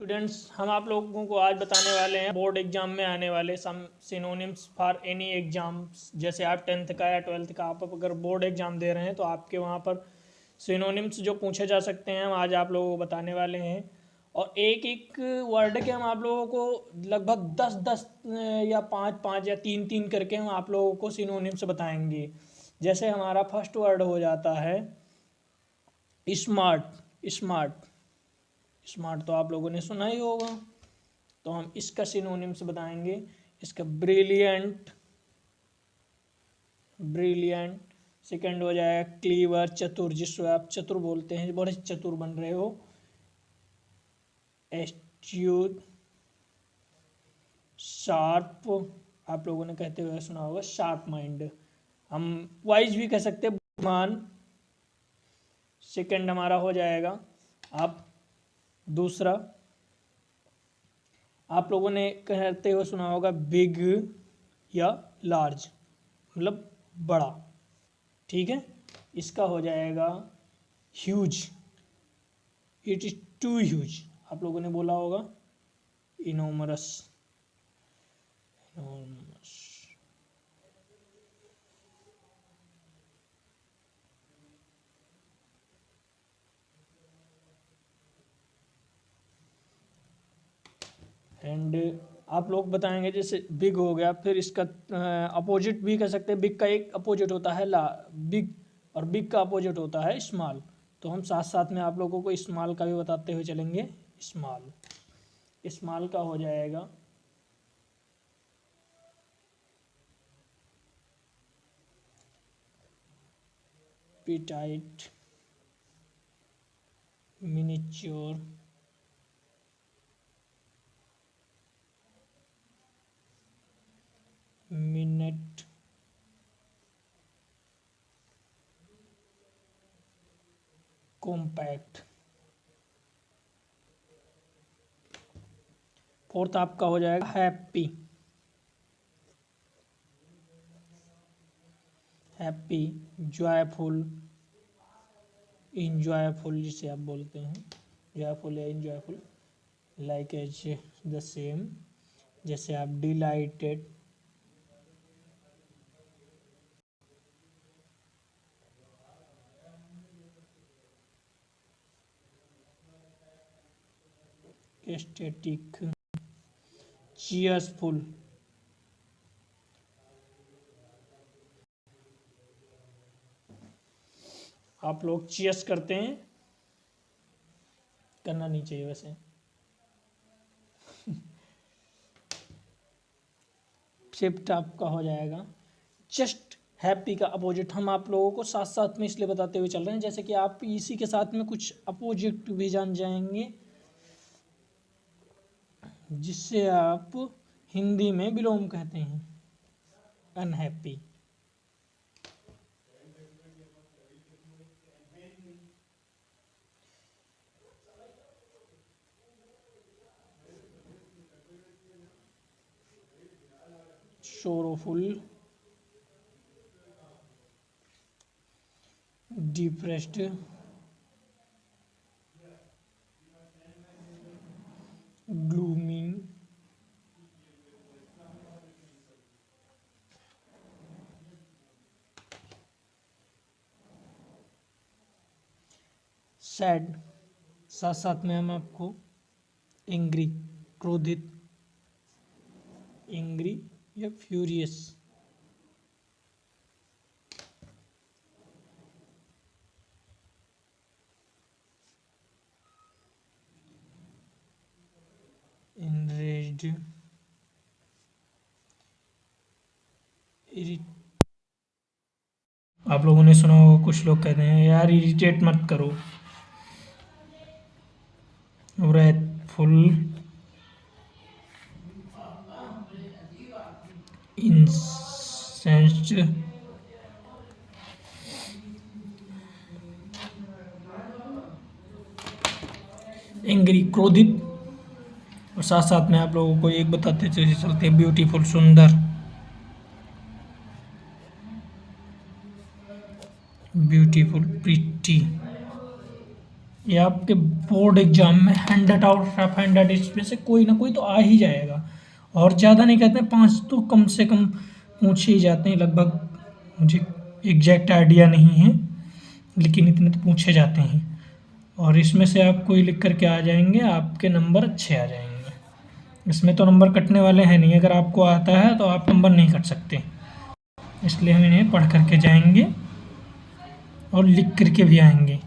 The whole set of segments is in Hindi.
स्टूडेंट्स, हम आप लोगों को आज बताने वाले हैं बोर्ड एग्जाम में आने वाले सम सिनोनिम्स फॉर एनी एग्जाम्स। जैसे आप 10th का या 12th का आप अगर बोर्ड एग्जाम दे रहे हैं तो आपके वहाँ पर सिनोनिम्स जो पूछे जा सकते हैं हम आज आप लोगों को बताने वाले हैं। और एक एक वर्ड के हम आप लोगों को लगभग 10-10 या 5-5 या 3-3 करके हम आप लोगों को सिनोनिम्स बताएंगे। जैसे हमारा फर्स्ट वर्ड हो जाता है स्मार्ट। स्मार्ट स्मार्ट तो आप लोगों ने सुना ही होगा, तो हम इसका सिनोनिम्स बताएंगे। इसका ब्रिलियंट। ब्रिलियंट। सेकंड हो जाएगा क्लीवर, चतुर, जिसको आप चतुर बोलते हैं, बड़े चतुर बन रहे हो। एस्ट्यूट। शार्प, आप लोगों ने कहते हुए सुना होगा शार्प माइंड। हम वाइज भी कह सकते हैं, बुद्धिमान। सेकंड हमारा हो जाएगा आप दूसरा, आप लोगों ने कहते हुए सुना होगा बिग या लार्ज, मतलब बड़ा। ठीक है, इसका हो जाएगा huge. It is too huge, आप लोगों ने बोला होगा इनोमरस। एंड आप लोग बताएंगे जैसे बिग हो गया, फिर इसका अपोजिट भी कह सकते हैं। बिग का एक अपोजिट होता है बिग, और बिग का अपोजिट होता है स्मॉल। तो हम साथ साथ में आप लोगों को स्मॉल का भी बताते हुए चलेंगे। स्मॉल। स्मॉल का हो जाएगा पिटाइट, मिनिच्योर, मिनट, कॉम्पैक्ट। फोर्थ आपका हो जाएगा हैप्पी। हैप्पी, जॉयफुल, इंजॉयफुल जिसे आप बोलते हैं, जॉयफुल या enjoyful. Like as the same, जैसे आप डिलाइटेड, एस्थेटिक, चीयर्सफुल। आप लोग चीयर्स करते हैं, करना नहीं चाहिए वैसे। फिफ्थ आपका हो जाएगा जस्ट हैप्पी का अपोजिट। हम आप लोगों को साथ साथ में इसलिए बताते हुए चल रहे हैं जैसे कि आप इसी के साथ में कुछ अपोजिट भी जान जाएंगे, जिससे आप हिंदी में विलोम कहते हैं, unhappy. sorrowful, depressed, gloomy, sad. साथ साथ में हम आपको एंग्री, क्रोधित, एंग्री या फ्यूरियस। enraged, आप लोगों ने सुना होगा कुछ लोग कहते हैं यार इरिटेट मत करो। wrathful, incensed, एंग्री, क्रोधित। और साथ साथ में आप लोगों को एक बताते चलते हैं ब्यूटीफुल, सुंदर, ब्यूटीफुल, प्रिटी, ये आपके बोर्ड एग्जाम में हैंडेड और रफ हैंडेड इसमें से कोई ना कोई तो आ ही जाएगा। और ज़्यादा नहीं कहते हैं, 5 तो कम से कम पूछे ही जाते हैं लगभग। मुझे एग्जैक्ट आइडिया नहीं है, लेकिन इतने तो पूछे जाते हैं। और इसमें से आप कोई लिख करके आ जाएंगे, आपके नंबर अच्छे आ जाएंगे। इसमें तो नंबर कटने वाले हैं नहीं, अगर आपको आता है तो आप नंबर नहीं कट सकते। इसलिए हम इन्हें पढ़ करके जाएंगे और लिख करके भी आएंगे।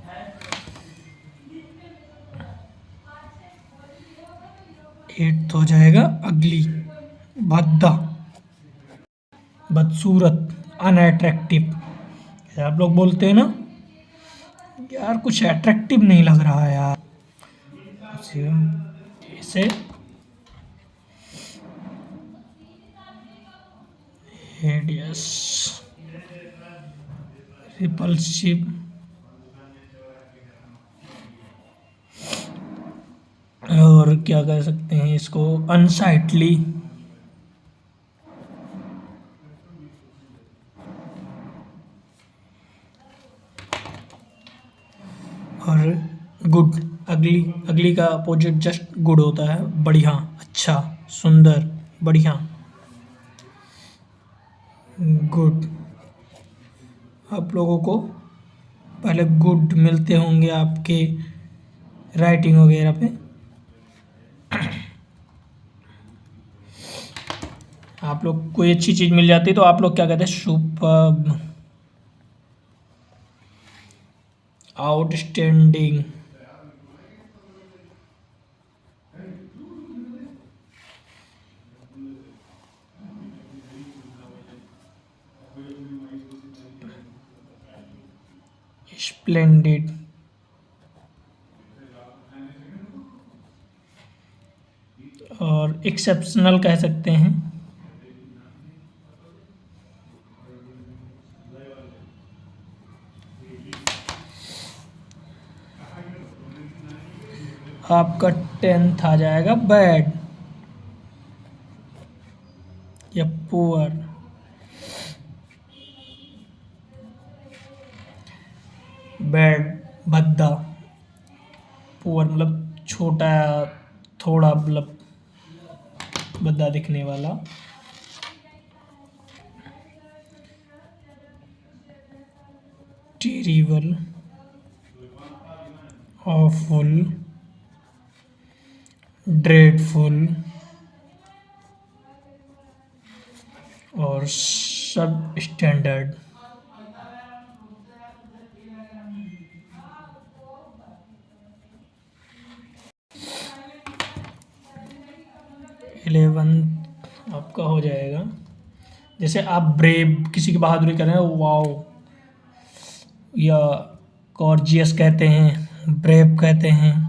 एट्थ हो जाएगा अगली, भद्दा, बदसूरत, अनअट्रैक्टिव। आप लोग बोलते हैं ना यार कुछ अट्रैक्टिव नहीं लग रहा है यार, जैसे हिडियस, रिपल्सिव, और क्या कह सकते हैं इसको, अनसाइटली, और गुड। अगली, अगली का अपोजिट जस्ट गुड होता है, बढ़िया, अच्छा, सुंदर, बढ़िया, गुड। आप लोगों को पहले गुड मिलते होंगे आपके राइटिंग वगैरह पे। आप लोग कोई अच्छी चीज़ मिल जाती है तो आप लोग क्या कहते हैं, सुपर्ब, आउटस्टैंडिंग, स्प्लेंडिड, और एक्सेप्शनल कह सकते हैं। आपका 10th आ जाएगा बैड या पुअर। बैड भद्दा, पुअर मतलब छोटा, थोड़ा मतलब भद्दा दिखने वाला। टेरिबल, ऑफुल, ड्रेडफुल, और सब स्टैंडर्ड। इलेवेंथ आपका हो जाएगा, जैसे आप ब्रेव, किसी की बहादुरी कर रहे हैं, वाओ, या कॉर्जियस कहते हैं, ब्रेव कहते हैं।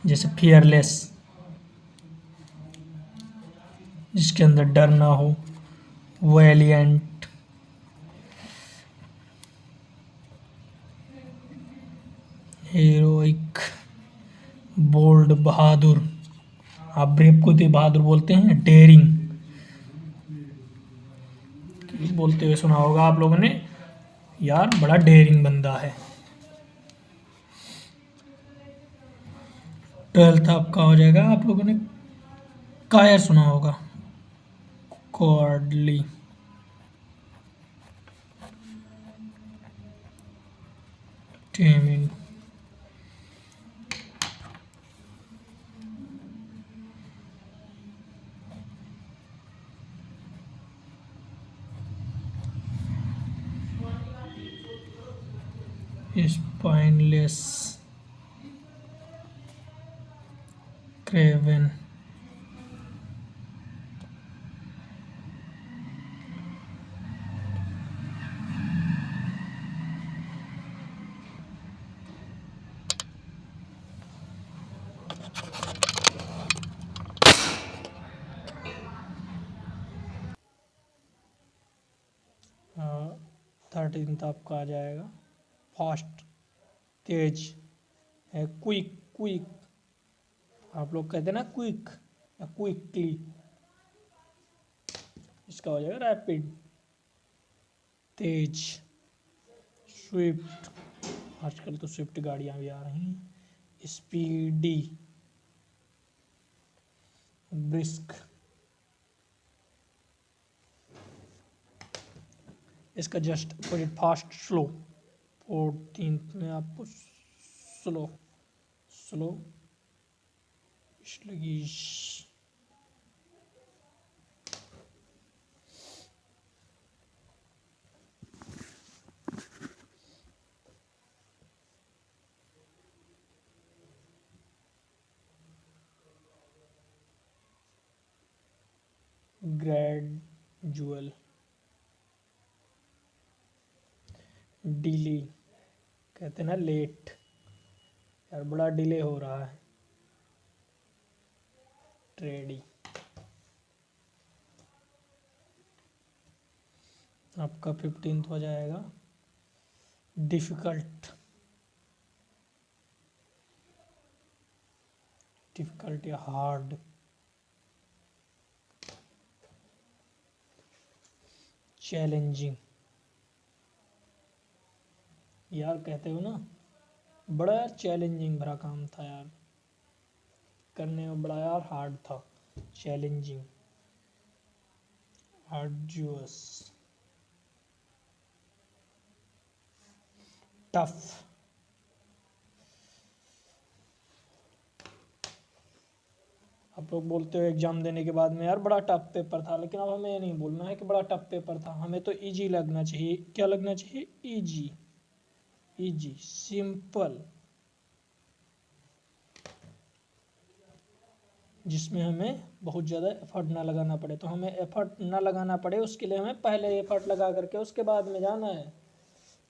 जैसे फियरलेस, जिसके अंदर डर ना हो, वैलिएंट, हीरोइक, बोल्ड, बहादुर। आप ब्रेव को तो बहादुर बोलते हैं, डेयरिंग बोलते हुए सुना होगा आप लोगों ने, यार बड़ा डेयरिंग बंदा है। 12th आपका हो जाएगा, आप लोगों ने कायर सुना होगा, कॉर्डली, टेमिंग, स्पाइनलेस, क्रेवन, हाँ। 13th आपका आ जाएगा फास्ट, तेज है, क्विक, क्विक, आप लोग कहते हैं ना क्विक, या क्विकली, इसका हो जाएगा रैपिड, तेज, स्विफ्ट, आजकल तो स्विफ्ट गाड़ियां भी आ रही हैं, स्पीडी, ब्रिस्क, इसका just opposite fast, slow, 14th में आपको slow, slow, sluggish, gradual, delay, कहते हैं ना लेट, यार बड़ा डिले हो रहा है, ट्रेडी, आपका 15th हो जाएगा डिफिकल्ट, डिफिकल्ट या हार्ड, चैलेंजिंग, यार कहते हो ना बड़ा यार चैलेंजिंग भरा काम था यार, करने में बड़ा यार हार्ड था, चैलेंजिंग, आर्डुअस, टफ, आप लोग बोलते हो एग्जाम देने के बाद में यार बड़ा टफ पेपर था, लेकिन अब हमें ये नहीं बोलना है कि बड़ा टफ पेपर था, हमें तो इजी लगना चाहिए। क्या लगना चाहिए? इजी, इजी, सिंपल, जिसमें हमें बहुत ज़्यादा एफर्ट ना लगाना पड़े। तो हमें एफर्ट ना लगाना पड़े उसके लिए हमें पहले एफर्ट लगा करके उसके बाद में जाना है,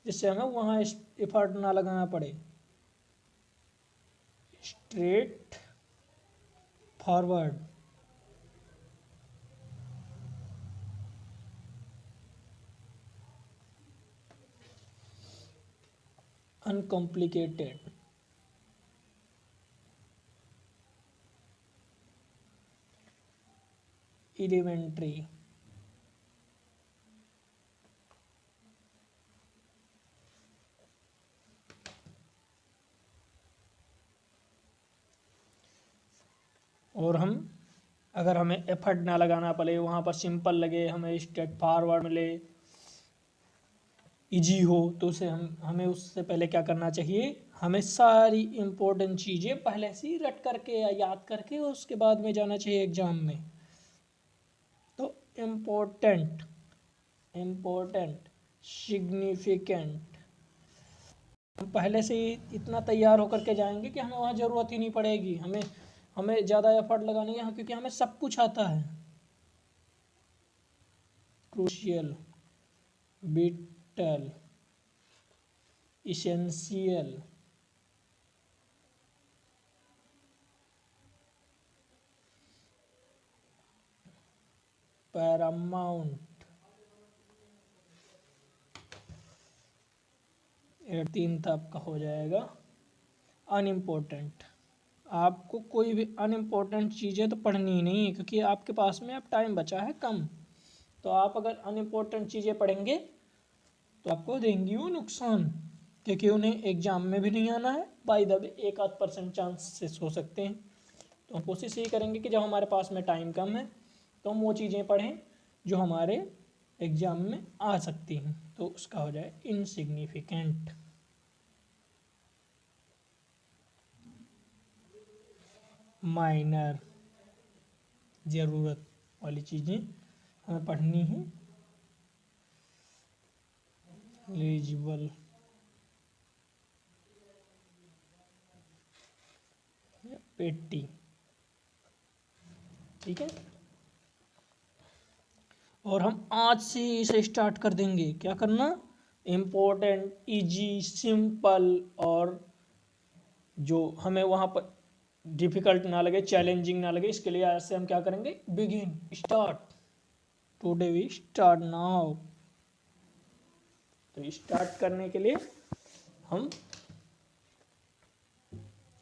जिससे हमें वहाँ एफर्ट ना लगाना पड़े। स्ट्रेट फॉरवर्ड, अनकॉम्प्लिकेटेड, एलिमेंट्री, और हम अगर हमें एफर्ट ना लगाना पड़े, वहाँ पर सिंपल लगे, हमें स्ट्रेट फॉरवर्ड मिले, इजी हो, तो उसे हमें उससे पहले क्या करना चाहिए? हमें सारी इम्पोर्टेंट चीज़ें पहले से ही रट करके या याद करके उसके बाद में जाना चाहिए एग्जाम में। तो इम्पोर्टेंट, इम्पोर्टेंट, सिग्निफिकेंट, हम पहले से ही इतना तैयार होकर के जाएंगे कि हमें वहाँ ज़रूरत ही नहीं पड़ेगी, हमें हमें ज़्यादा एफर्ट लगाने की, क्योंकि हमें सब कुछ आता है। Crucial, whittle, essential, Paramount, 18th आपका हो जाएगा अनइम्पोर्टेंट। आपको कोई भी अनइम्पोर्टेंट चीज़ें तो पढ़नी ही नहीं है, क्योंकि आपके पास में अब टाइम बचा है कम। तो आप अगर अनइम्पोर्टेंट चीज़ें पढ़ेंगे तो आपको देंगी वो नुकसान, क्योंकि उन्हें एग्जाम में भी नहीं आना है, बाय द वे 1-8% चांसेस हो सकते हैं। तो हम कोशिश यही करेंगे कि जब हमारे पास में टाइम कम है तो हम वो चीज़ें पढ़ें जो हमारे एग्जाम में आ सकती हैं। तो उसका हो जाए इनसिग्निफिकेंट। माइनर, ज़रूरत वाली चीज़ें हमें पढ़नी है। एलिजिबल, पेटी, ठीक है। और हम आज से इसे स्टार्ट कर देंगे। क्या करना? इम्पोर्टेंट, इजी, सिंपल, और जो हमें वहाँ पर डिफिकल्ट ना लगे, चैलेंजिंग ना लगे, इसके लिए आज से हम क्या करेंगे? Begin, start, today we start now. तो स्टार्ट करने के लिए हम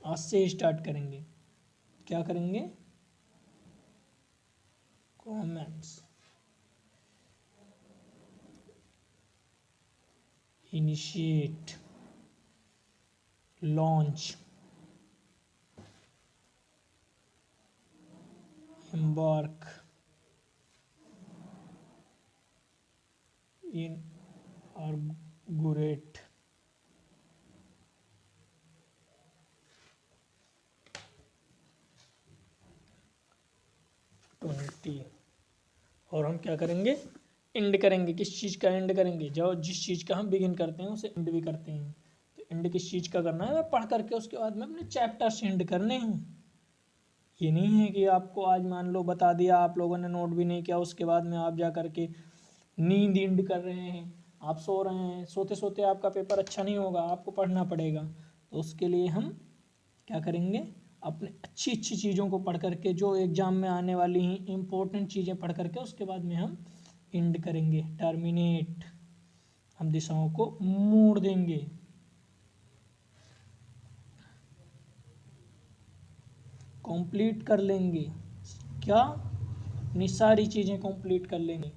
आज से स्टार्ट करेंगे। क्या करेंगे? Comments, initiate, launch, embark, inaugurate, 20। और हम क्या करेंगे, एंड करेंगे। किस चीज़ का एंड करेंगे, जो जिस चीज़ का हम बिगिन करते हैं उसे एंड भी करते हैं। तो एंड किस चीज़ का करना है, पढ़ करके उसके बाद में अपने चैप्टर से एंड करने हैं। ये नहीं है कि आपको आज मान लो बता दिया, आप लोगों ने नोट भी नहीं किया, उसके बाद में आप जा करके नींद एंड कर रहे हैं, आप सो रहे हैं। सोते सोते आपका पेपर अच्छा नहीं होगा, आपको पढ़ना पड़ेगा। तो उसके लिए हम क्या करेंगे, अपने अच्छी अच्छी चीज़ों को पढ़ करके, जो एग्ज़ाम में आने वाली हैं इम्पोर्टेंट चीज़ें पढ़ करके उसके बाद में हम एंड करेंगे। टर्मिनेट, हम दिशाओं को मोड़ देंगे। कंप्लीट कर लेंगे, क्या, अपनी सारी चीज़ें कंप्लीट कर लेंगे।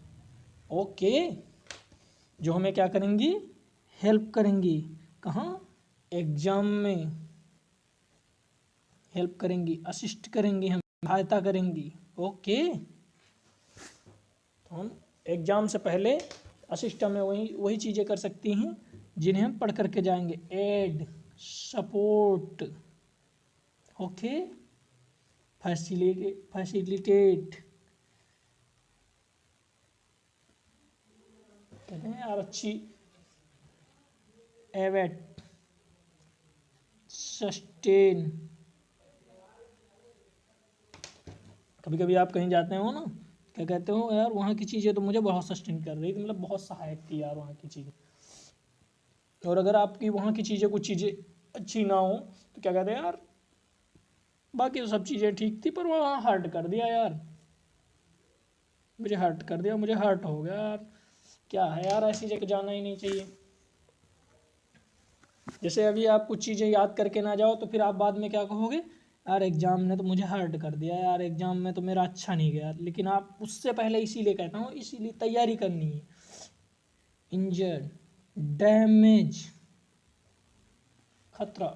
ओके, जो हमें क्या करेंगी, हेल्प करेंगी। कहाँ, एग्जाम में हेल्प करेंगी, असिस्ट करेंगी, हम सहायता करेंगी। ओके, तो हम एग्जाम से पहले असिस्ट में वही चीज़ें कर सकती हैं जिन्हें हम पढ़ करके जाएंगे। एड, सपोर्ट, ओके, फैसिलिटेट, कहते हैं यार अच्छी, एवेट, सस्टेन। कभी कभी आप कहीं जाते हो ना, क्या कहते हो, यार वहाँ की चीज़ें तो मुझे बहुत सस्टेन कर रही थी, मतलब बहुत सहायक थी यार वहाँ की चीज़ें। और अगर आपकी वहाँ की चीज़ें, कुछ चीज़ें अच्छी ना हो तो क्या कहते हैं यार, बाकी तो सब चीज़ें ठीक थी पर वहाँ हर्ट कर दिया यार, मुझे हर्ट कर दिया, मुझे हर्ट हो गया यार। क्या है यार, ऐसी जगह जाना ही नहीं चाहिए। जैसे अभी आप कुछ चीज़ें याद करके ना जाओ तो फिर आप बाद में क्या कहोगे, यार एग्ज़ाम ने तो मुझे हर्ट कर दिया यार, एग्ज़ाम में तो मेरा अच्छा नहीं गया। लेकिन आप उससे पहले इसीलिए कहता हूँ, इसीलिए तैयारी करनी है। इंजर्ड, डैमेज, खतरा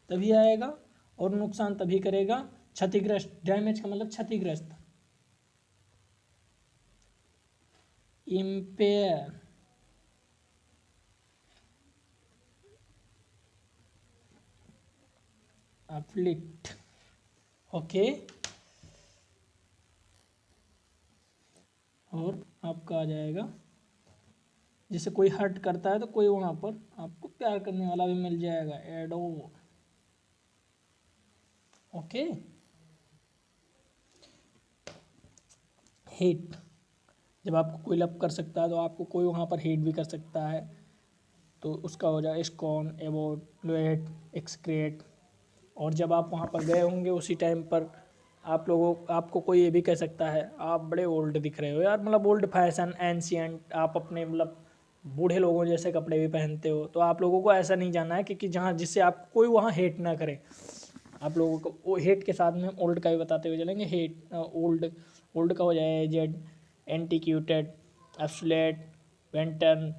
तभी आएगा और नुकसान तभी करेगा। क्षतिग्रस्त, डैमेज का मतलब क्षतिग्रस्त। Empire, afflict. ओके, और आपका आ जाएगा, जैसे कोई हर्ट करता है तो कोई वहाँ पर आपको प्यार करने वाला भी मिल जाएगा, एडोर। ओके, हेट, जब आपको कोई लव कर सकता है तो आपको कोई वहाँ पर हेट भी कर सकता है, तो उसका हो जाएगा स्कॉन, एवोर्ड, लोएट, एक्सक्रेट। और जब आप वहाँ पर गए होंगे उसी टाइम पर आपको कोई ये भी कह सकता है, आप बड़े ओल्ड दिख रहे हो यार, मतलब ओल्ड फैशन, एंशियंट, आप अपने मतलब बूढ़े लोगों जैसे कपड़े भी पहनते हो। तो आप लोगों को ऐसा नहीं जानना है कि जहाँ जिससे आप कोई वहाँ हेट ना करे। आप लोगों को वो हेट के साथ में हम ओल्ड का भी बताते हुए चलेंगे। हेट, ओल्ड, ओल्ड का हो जाएगा एजेड, एंटीक्यूटेड, एब्सोल्यूट, वेंटर्न।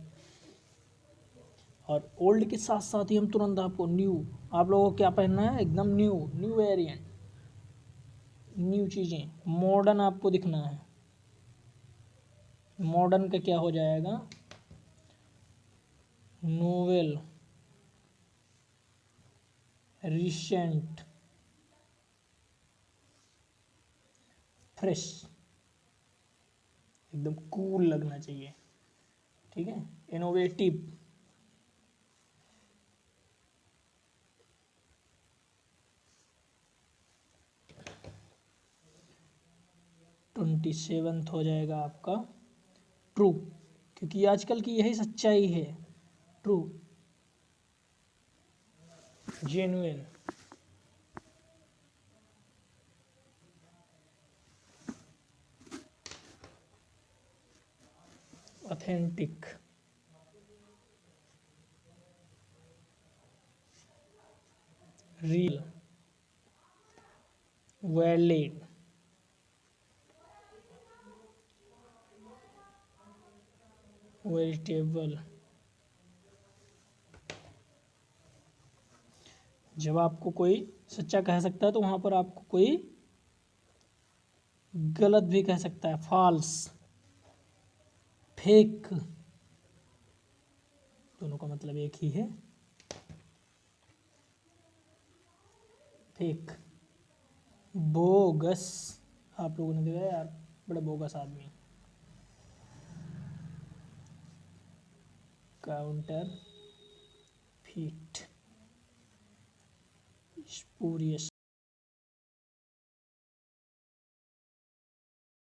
और ओल्ड के साथ साथ ही हम तुरंत आपको न्यू, आप लोगों को क्या पहनना है, एकदम न्यू, न्यू वेरिएंट, न्यू चीज़ें, मॉडर्न आपको दिखना है। मॉडर्न का क्या हो जाएगा, नोवेल, रिसेंट, फ्रेश, एकदम कूल लगना चाहिए। ठीक है, इनोवेटिव, 27 हो जाएगा आपका ट्रू, क्योंकि आजकल की यही सच्चाई है। True, genuine, authentic, real, valid, vegetable. जब आपको कोई सच्चा कह सकता है तो वहां पर आपको कोई गलत भी कह सकता है, फॉल्स, फेक, दोनों का मतलब एक ही है, फेक। बोगस, आप लोगों ने देखा यार, बड़ा बोगस आदमी। Counter feet, spurious.